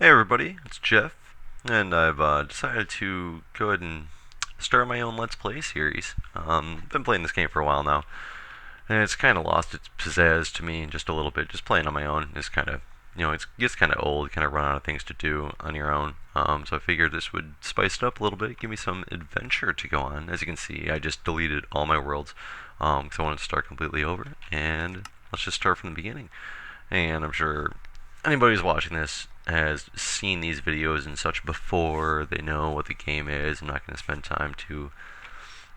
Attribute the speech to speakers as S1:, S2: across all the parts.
S1: Hey everybody, it's Jeff, and I've decided to go ahead and start my own Let's Play series. Been playing this game for a while now, and it's kind of lost its pizzazz to me just a little bit. Just playing on my own is kind of, it gets kind of old, kind of run out of things to do on your own. So I figured this would spice it up a little bit, give me some adventure to go on. As you can see, I just deleted all my worlds, because I wanted to start completely over, and let's just start from the beginning. And I'm sure anybody who's watching this has seen these videos and such before. They know what the game is. I'm not going to spend time to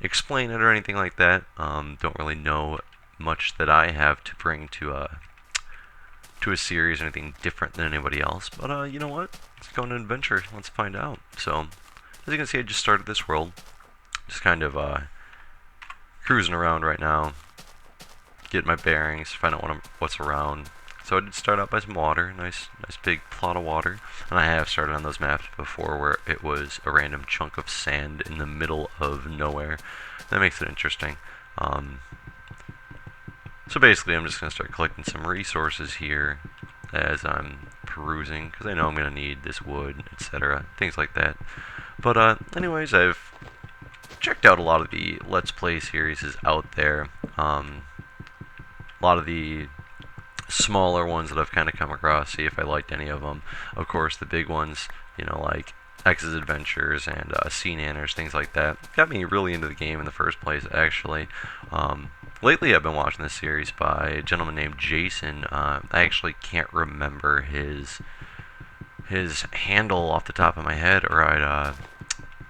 S1: explain it or anything like that. Don't really know much that I have to bring to a series or anything different than anybody else. But you know what? Let's go on an adventure. Let's find out. So, as you can see, I just started this world. Just kind of cruising around right now, getting my bearings, find out what's around. So I did start out by some water, nice big plot of water, and I have started on those maps before where it was a random chunk of sand in the middle of nowhere. That makes it interesting. So basically I'm just going to start collecting some resources here as I'm perusing, because I know I'm going to need this wood, etc., things like that. But anyways, I've checked out a lot of the Let's Play series out there. A lot of the smaller ones that I've kind of come across, see if I liked any of them. Of course, the big ones, like X's Adventures and Sea Nanners, things like that, got me really into the game in the first place, actually. Lately, I've been watching this series by a gentleman named Jason. I actually can't remember his handle off the top of my head, or I'd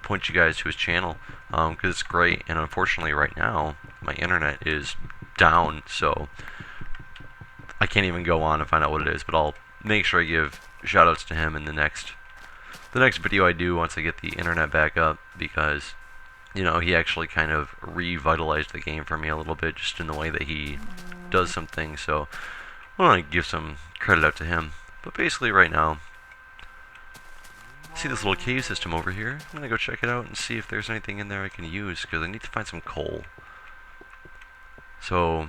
S1: point you guys to his channel, because it's great. And unfortunately, right now, my internet is down, so I can't even go on and find out what it is, but I'll make sure I give shoutouts to him in the next video I do once I get the internet back up, because he actually kind of revitalized the game for me a little bit, just in the way that he does some things. So I want to give some credit out to him. But basically, right now, see this little cave system over here? I'm gonna go check it out and see if there's anything in there I can use, because I need to find some coal. So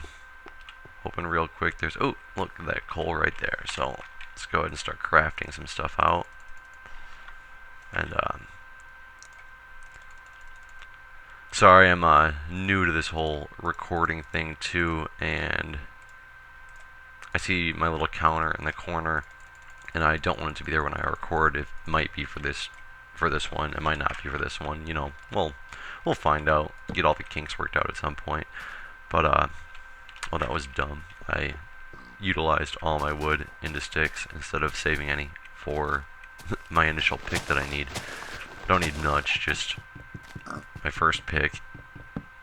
S1: open real quick. There's, oh, look at that coal right there. So let's go ahead and start crafting some stuff out. And sorry, I'm new to this whole recording thing too, and I see my little counter in the corner, and I don't want it to be there when I record. It might be for this one. It might not be for this one. We'll find out. Get all the kinks worked out at some point. But well, that was dumb. I utilized all my wood into sticks instead of saving any for my initial pick that I need. Don't need much, just my first pick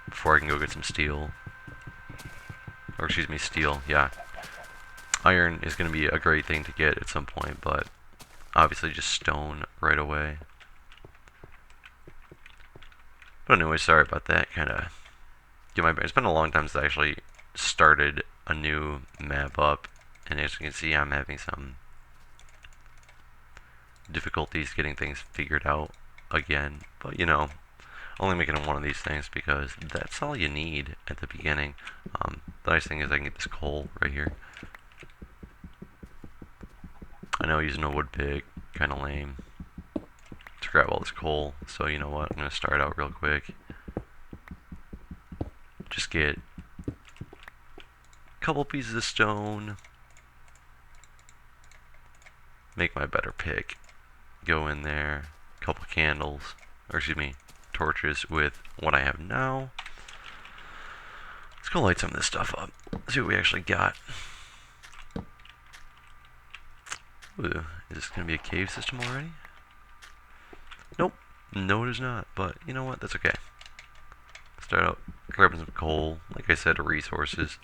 S1: before I can go get some steel. Or excuse me, steel, yeah. Iron is going to be a great thing to get at some point, but obviously just stone right away. But anyway, sorry about that. Kind of it's been a long time since I actually started a new map up, and as you can see, I'm having some difficulties getting things figured out again. But only making one of these things because that's all you need at the beginning. The nice thing is I can get this coal right here. I know using a wood pick, kind of lame to grab all this coal, so you know what, I'm going to start out real quick. Just get a couple pieces of stone, make my better pick, go in there, a couple candles, or excuse me, torches with what I have now. Let's go light some of this stuff up, see what we actually got. Ooh, is this going to be a cave system already? Nope, no it is not, but you know what, that's okay. Start out grabbing some coal, like I said, resources.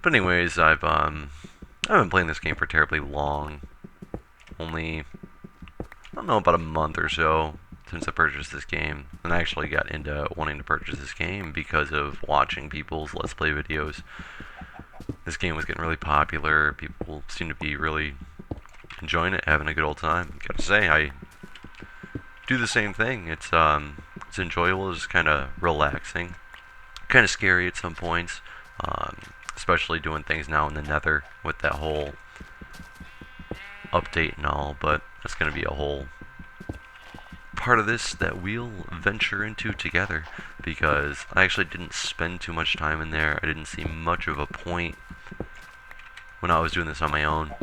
S1: But anyways, I've been playing this game for terribly long. Only, I don't know, about a month or so since I purchased this game. And I actually got into wanting to purchase this game because of watching people's Let's Play videos. This game was getting really popular. People seem to be really enjoying it, having a good old time. Gotta say, I do the same thing. It's enjoyable, it's kind of relaxing, kind of scary at some points, especially doing things now in the Nether with that whole update and all, but that's going to be a whole part of this that we'll venture into together, because I actually didn't spend too much time in there. I didn't see much of a point when I was doing this on my own,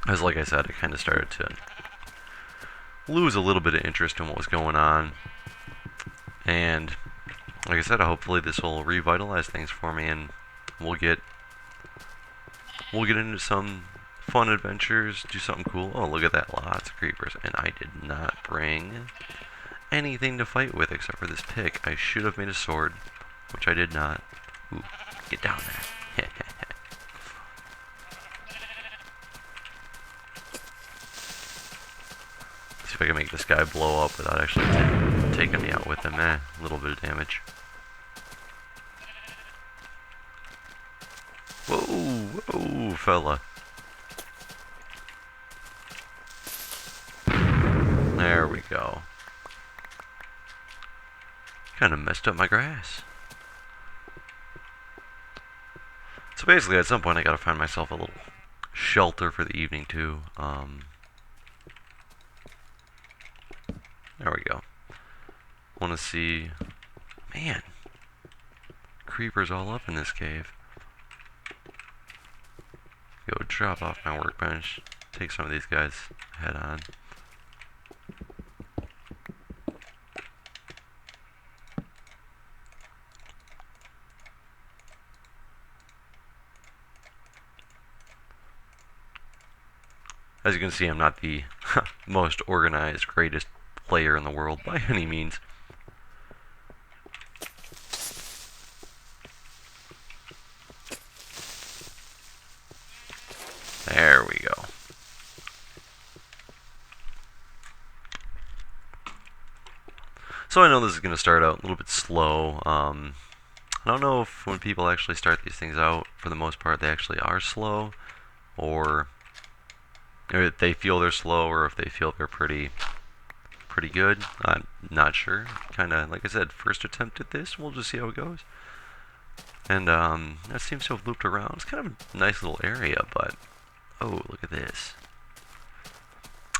S1: as like I said, I kind of started to lose a little bit of interest in what was going on, and like I said, hopefully this will revitalize things for me, and we'll get into some fun adventures, do something cool. Oh, look at that, lots of creepers, and I did not bring anything to fight with except for this pick. I should have made a sword, which I did not. Ooh, get down there. See if I can make this guy blow up without actually taking me out with him. A little bit of damage. Whoa, whoa, fella. There we go. Kind of messed up my grass. So basically, at some point, I gotta find myself a little shelter for the evening too. There we go. Want to see, man, creepers all up in this cave. Go drop off my workbench. Take some of these guys head on. As you can see, I'm not the most organized, greatest player in the world by any means. There we go. So I know this is going to start out a little bit slow. I don't know if when people actually start these things out, for the most part, they actually are slow, or if they feel they're slow, or if they feel they're pretty good. I'm not sure. Kind of, like I said, first attempt at this. We'll just see how it goes. And that seems to have looped around. It's kind of a nice little area, but oh, look at this.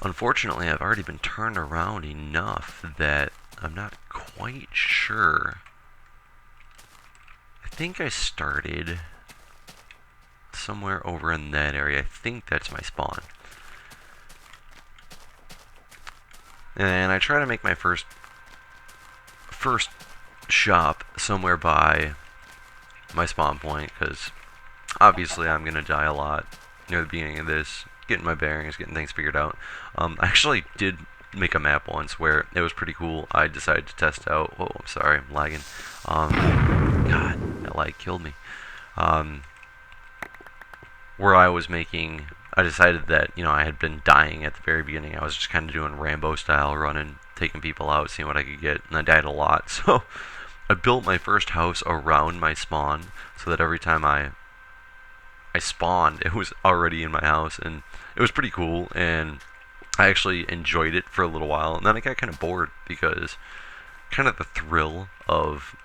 S1: Unfortunately, I've already been turned around enough that I'm not quite sure. I think I started somewhere over in that area. I think that's my spawn. And I try to make my first shop somewhere by my spawn point, because obviously I'm going to die a lot near the beginning of this, getting my bearings, getting things figured out. I actually did make a map once where it was pretty cool. I decided to test out. Whoa, I'm sorry, I'm lagging. God, that lag killed me. Where I decided that, I had been dying at the very beginning. I was just kind of doing Rambo style, running, taking people out, seeing what I could get, and I died a lot. So I built my first house around my spawn, so that every time I spawned, it was already in my house, and it was pretty cool, and I actually enjoyed it for a little while, and then I got kind of bored, because kind of the thrill of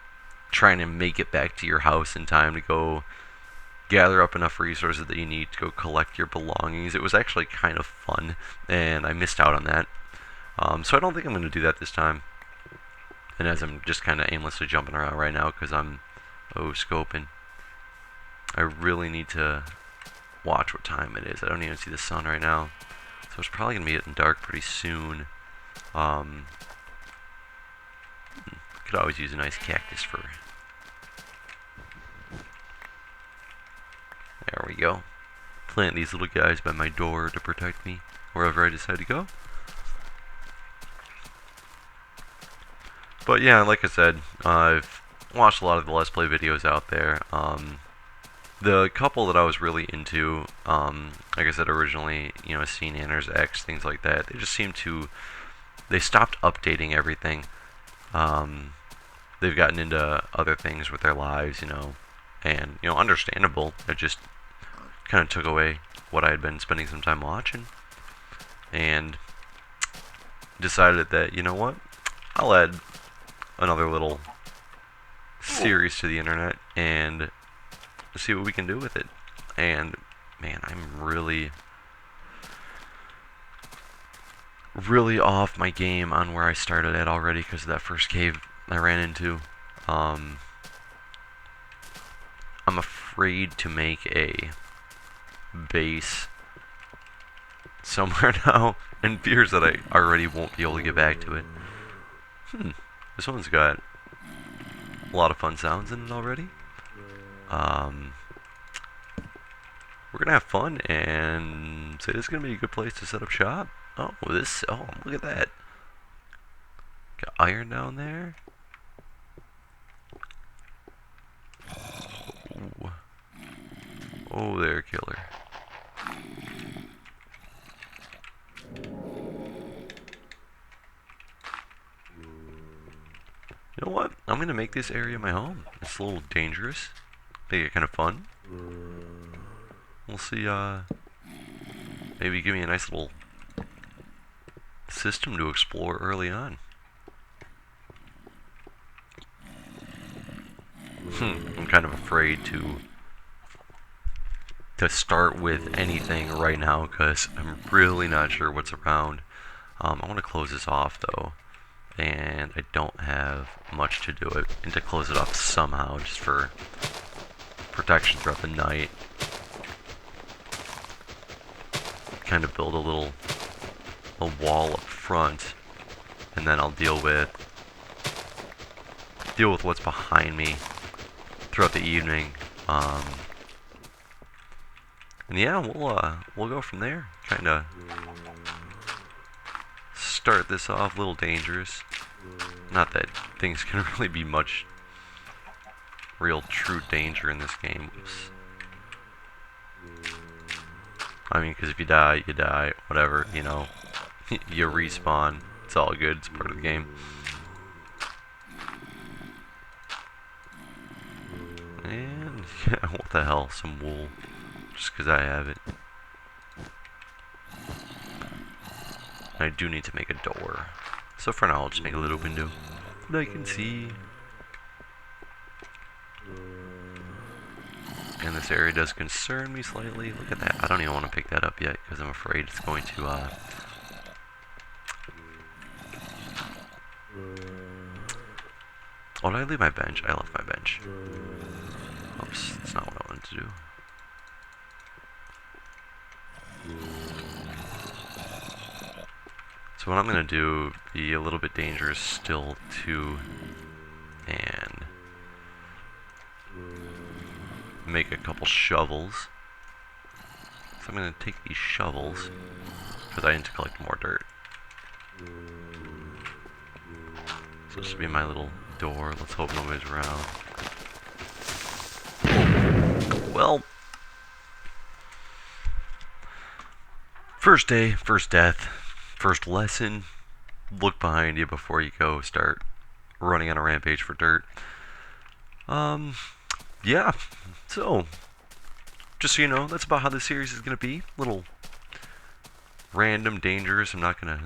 S1: trying to make it back to your house in time to go gather up enough resources that you need to go collect your belongings. It was actually kind of fun, and I missed out on that. So I don't think I'm going to do that this time. And as I'm just kind of aimlessly jumping around right now because I'm scoping, I really need to watch what time it is. I don't even see the sun right now, so it's probably going to be getting dark pretty soon. Could always use a nice cactus for... There we go. Plant these little guys by my door to protect me wherever I decide to go. But yeah, like I said, I've watched a lot of the Let's Play videos out there. The couple that I was really into, like I said originally, Sea Nanners X, things like that, they just seem to... They stopped updating everything. They've gotten into other things with their lives, and, understandable. It just kind of took away what I had been spending some time watching, and decided that, you know what, I'll add another little series to the internet and see what we can do with it. And man, I'm really really off my game on where I started at already because of that first cave I ran into. I'm afraid to make a base somewhere now, and fears that I already won't be able to get back to it. This one's got a lot of fun sounds in it already. We're gonna have fun, and say this is gonna be a good place to set up shop. Oh, look at that. Got iron down there. Ooh. Oh, there, killer. You know what? I'm gonna make this area my home. It's a little dangerous. Make it kind of fun. We'll see, maybe give me a nice little system to explore early on. I'm kind of afraid to start with anything right now because I'm really not sure what's around. I want to close this off though, and I don't have much to do it, and to close it off somehow just for protection throughout the night. Kind of build a wall up front, and then I'll deal with what's behind me throughout the evening. And yeah, we'll go from there. Kind of start this off a little dangerous. Not that things can really be much real true danger in this game. Oops. I mean, because if you die, you die. Whatever, you know. You respawn. It's all good. It's part of the game. And, yeah, what the hell? Some wool. Just because I have it. I do need to make a door. So for now, I'll just make a little window that I can see. And this area does concern me slightly. Look at that. I don't even want to pick that up yet because I'm afraid it's going to, Oh, did I leave my bench? I left my bench. Oops, that's not what I wanted to do. So what I'm going to do, be a little bit dangerous still too, and make a couple shovels. So I'm going to take these shovels, because I need to collect more dirt. So this should be my little door. Let's hope nobody's around. Well, first day, first death, first lesson. Look behind you before you go start running on a rampage for dirt. Yeah, so just so you know, that's about how this series is going to be. Little random, dangerous. I'm not going to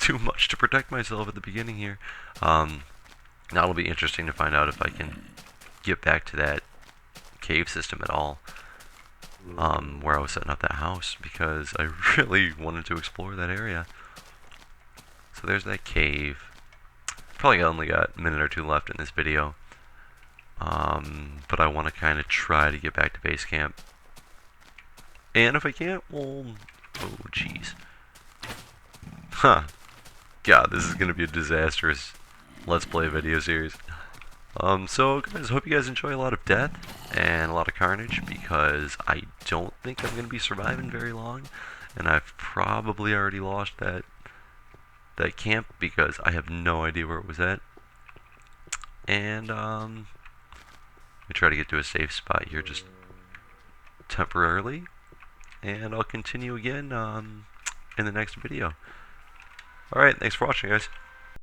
S1: do much to protect myself at the beginning here. That'll be interesting to find out if I can get back to that cave system at all, where I was setting up that house, because I really wanted to explore that area. So there's that cave. Probably only got a minute or two left in this video. But I want to kind of try to get back to base camp. And if I can't, well, oh jeez. Huh. God, this is going to be a disastrous Let's Play video series. So guys, hope you guys enjoy a lot of death and a lot of carnage, because I don't think I'm going to be surviving very long. And I've probably already lost that camp because I have no idea where it was at. And, I try to get to a safe spot here just temporarily, and I'll continue again in the next video. Alright, thanks for watching, guys.